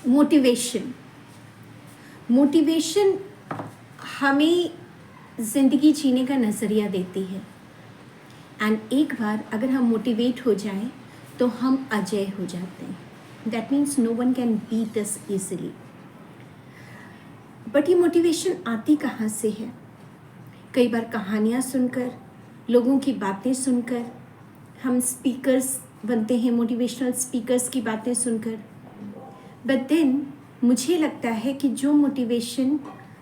Motivation motivation हमें ज़िंदगी जीने का नज़रिया देती है। एंड एक बार अगर हम मोटिवेट हो जाएं तो हम अजय हो जाते हैं। That means no one can beat us easily. But ये मोटिवेशन आती कहाँ से है? कई बार कहानियाँ सुनकर, लोगों की बातें सुनकर हम स्पीकर्स बनते हैं, मोटिवेशनल स्पीकर्स की बातें सुनकर। बट देन मुझे लगता है कि जो मोटिवेशन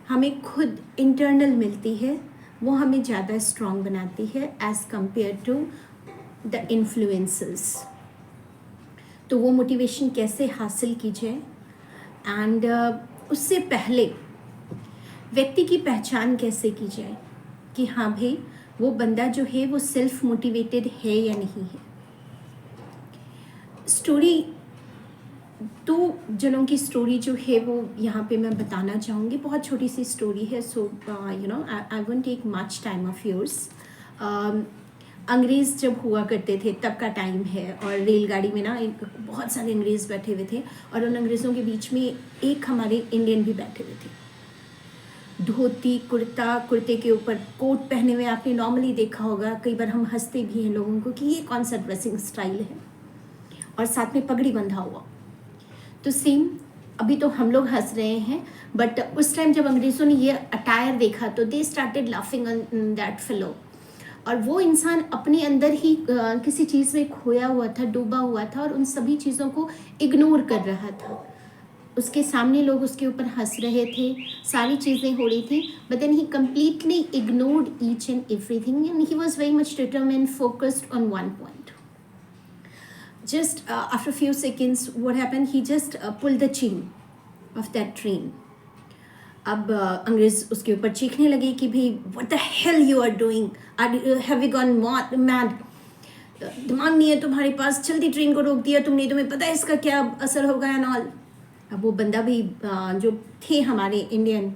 हमें खुद इंटरनल मिलती है वो हमें ज़्यादा स्ट्रॉन्ग बनाती है as compare to the influencers. तो वो मोटिवेशन कैसे हासिल की जाए? एंड उससे पहले व्यक्ति की पहचान कैसे की जाए कि हाँ भाई वो बंदा जो है वो सेल्फ मोटिवेटेड है या नहीं है। स्टोरी, दो जनों की स्टोरी जो है वो यहाँ पे मैं बताना चाहूँगी। बहुत छोटी सी स्टोरी है, so I won't take much time of yours. अंग्रेज़ जब हुआ करते थे तब का टाइम है, और रेलगाड़ी में ना एक बहुत सारे अंग्रेज़ बैठे हुए थे, और उन अंग्रेज़ों के बीच में एक हमारे इंडियन भी बैठे हुए थे। धोती कुर्ता, कुर्ते के ऊपर कोट पहने हुए आपने नॉर्मली देखा होगा। कई बार हम हंसते भी हैं लोगों को कि ये कौन सा ड्रेसिंग स्टाइल है, और साथ में पगड़ी बंधा हुआ। तो सेम अभी तो हम लोग हंस रहे हैं, बट उस टाइम जब अंग्रेज़ों ने ये अटायर देखा तो they started laughing on that fellow. और वो इंसान अपने अंदर ही किसी चीज़ में खोया हुआ था, डूबा हुआ था, और उन सभी चीज़ों को इग्नोर कर रहा था। उसके सामने लोग उसके ऊपर हंस रहे थे, सारी चीज़ें हो रही थी, but then he completely ignored each and everything, and he was very much determined, focused on one point. Just after a few seconds, what happened? He just pulled the chain of that train. अब अंग्रेज उसके ऊपर चीखने लगे कि भाई what the hell you are doing? Have you gone mad? दिमाग नहीं है तुम्हारे पास? जल्दी ट्रेन को रोक दिया तुमने, तुम्हें पता है इसका क्या असर होगा एंड ऑल। अब वो बंदा भी जो थे हमारे इंडियन,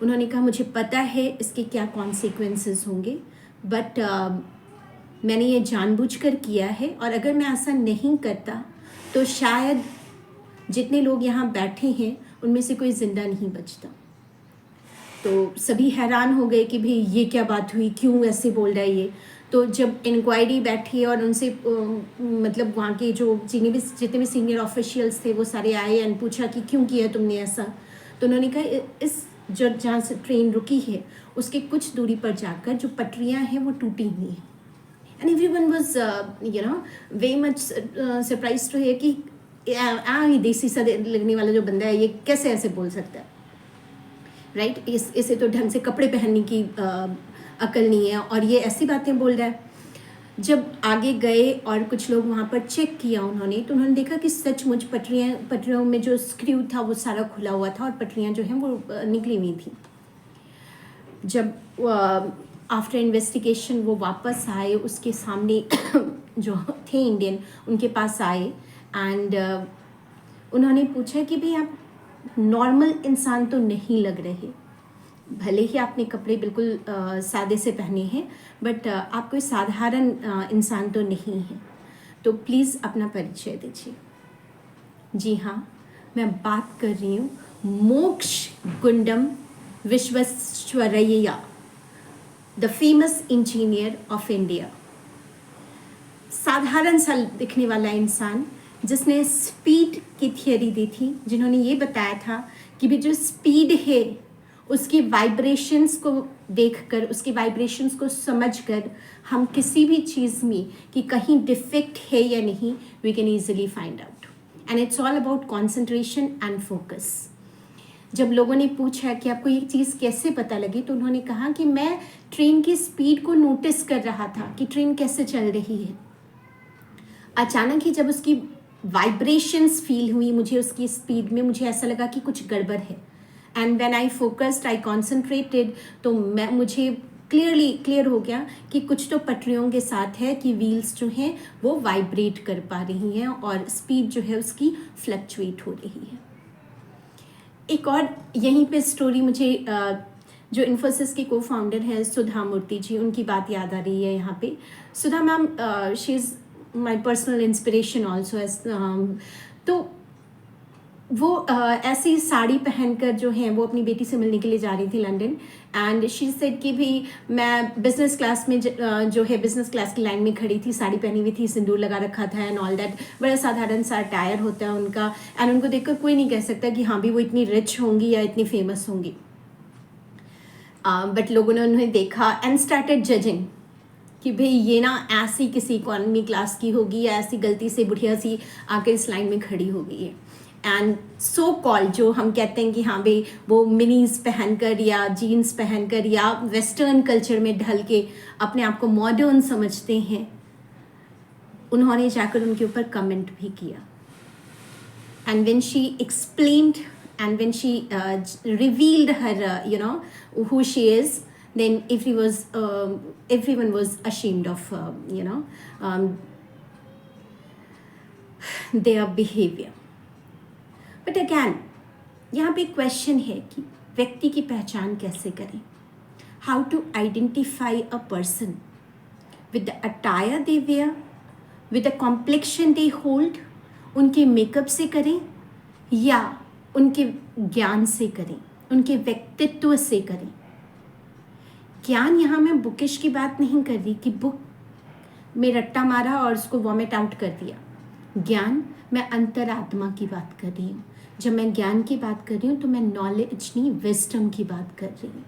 उन्होंने कहा मुझे पता है इसके क्या कॉन्सिक्वेंसेस होंगे, बट मैंने ये जानबूझकर किया है, और अगर मैं ऐसा नहीं करता तो शायद जितने लोग यहाँ बैठे हैं उनमें से कोई ज़िंदा नहीं बचता। तो सभी हैरान हो गए कि भाई ये क्या बात हुई, क्यों ऐसे बोल रहा है ये। तो जब इंक्वायरी बैठी और उनसे मतलब वहाँ के जो जितने भी सीनियर ऑफिशियल्स थे वो सारे आए एंड पूछा कि क्यों किया तुमने ऐसा। तो उन्होंने कहा इस जो जहाँ से ट्रेन रुकी है उसके कुछ दूरी पर जाकर जो पटरियाँ हैं वो टूटी हुई हैं। And everyone was very much surprise to hear कि ये देसी सा लगने वाला जो बंदा है ये कैसे ऐसे बोल सकता है, राइट? इसे तो ढंग से कपड़े पहनने की अकल नहीं है, और ये ऐसी बातें बोल रहा है। जब आगे गए और कुछ लोग वहाँ पर चेक किया उन्होंने, तो उन्होंने देखा कि सचमुच पटरियों में जो स्क्रू था वो सारा खुला हुआ था, और पटरियाँ जो हैं वो निकली हुई थी। जब आफ्टर इन्वेस्टिगेशन वो वापस आए, उसके सामने जो थे इंडियन उनके पास आए, एंड उन्होंने पूछा कि भाई आप नॉर्मल इंसान तो नहीं लग रहे, भले ही आपने कपड़े बिल्कुल सादे से पहने हैं, बट आप कोई साधारण इंसान तो नहीं है, तो प्लीज़ अपना परिचय दीजिए। जी हाँ, मैं बात कर रही हूँ मोक्ष Gundam Visvesvaraya, the famous engineer of India. साधारण सा दिखने वाला इंसान जिसने स्पीड की थियरी दी थी, जिन्होंने ये बताया था कि भी जो स्पीड है उसकी वाइब्रेशंस को देखकर, उसकी वाइब्रेशंस को समझकर हम किसी भी चीज़ में कि कहीं डिफेक्ट है या नहीं, we can easily find out. And it's all about concentration and focus. जब लोगों ने पूछा कि आपको ये चीज़ कैसे पता लगी, तो उन्होंने कहा कि मैं ट्रेन की स्पीड को नोटिस कर रहा था कि ट्रेन कैसे चल रही है। अचानक ही जब उसकी वाइब्रेशंस फील हुई मुझे उसकी स्पीड में, मुझे ऐसा लगा कि कुछ गड़बड़ है। And when I focused, I concentrated, तो मुझे क्लियर हो गया कि कुछ तो पटरियों के साथ है कि व्हील्स जो हैं वो वाइब्रेट कर पा रही हैं और स्पीड जो है उसकी फ्लक्चुएट हो रही है। एक और यहीं पे स्टोरी मुझे जो इन्फोसिस के को फाउंडर हैं सुधा मूर्ति जी, उनकी बात याद आ रही है यहाँ पे। Sudha ma'am, she is my personal inspiration also as. तो वो ऐसी साड़ी पहनकर जो है वो अपनी बेटी से मिलने के लिए जा रही थी लंदन, एंड शी सेड कि भी मैं बिजनेस क्लास में जो है बिजनेस क्लास की लाइन में खड़ी थी, साड़ी पहनी हुई थी, सिंदूर लगा रखा था एंड ऑल दैट, बड़ा साधारण सा अटायर होता है उनका, एंड उनको देखकर कोई नहीं कह सकता कि हाँ भी वो इतनी रिच होंगी या इतनी फेमस होंगी। बट लोगों ने उन्हें देखा एंड स्टार्टेड जजिंग कि भाई ये ना ऐसी किसी इकोनॉमी क्लास की होगी या ऐसी गलती से बुढ़िया सी आकर इस लाइन में खड़ी हो गई है। एंड सो कॉल जो हम कहते हैं कि हाँ भाई वो मिनीज पहनकर या जीन्स पहनकर या वेस्टर्न कल्चर में ढल के अपने आप को मॉडर्न समझते हैं, उन्होंने जाकर उनके ऊपर कमेंट भी किया। And when she explained and when she revealed her who she is, then everyone was ashamed of their behavior. But again, यहाँ पे क्वेश्चन है कि व्यक्ति की पहचान कैसे करें? How to identify a person with the attire they wear, with the complexion they hold, उनके मेकअप से करें या उनके ज्ञान से करें, उनके व्यक्तित्व से करें? ज्ञान यहाँ मैं बुकिश की बात नहीं कर रही कि बुक में रट्टा मारा और उसको वॉमिट आउट कर दिया। ज्ञान मैं अंतरात्मा की बात कर रही हूँ। जब मैं ज्ञान की बात कर रही हूँ तो मैं नॉलेज नहीं, विजडम की बात कर रही हूँ।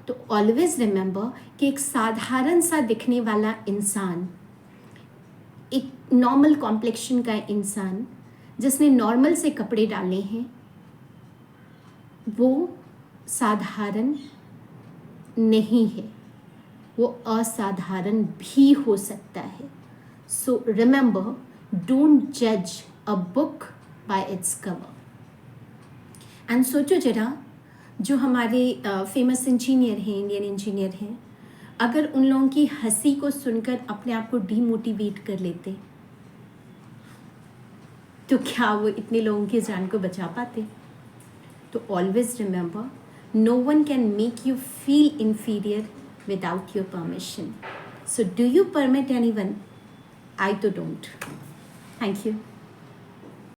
तो ऑलवेज रिमेंबर कि एक साधारण सा दिखने वाला इंसान, एक नॉर्मल कॉम्प्लेक्शन का इंसान जिसने नॉर्मल से कपड़े डाले हैं, वो साधारण नहीं है, वो असाधारण भी हो सकता है। सो रिमेंबर, डोंट जज a book by its cover. And सोचो जरा, जो हमारे फेमस इंजीनियर हैं, इंडियन इंजीनियर हैं, अगर उन लोगों की हंसी को सुनकर अपने आप को डीमोटिवेट कर लेते तो क्या वो इतने लोगों की जान को बचा पाते? तो always remember, no one can make you feel inferior without your permission. So do you permit anyone? I too don't. Thank you.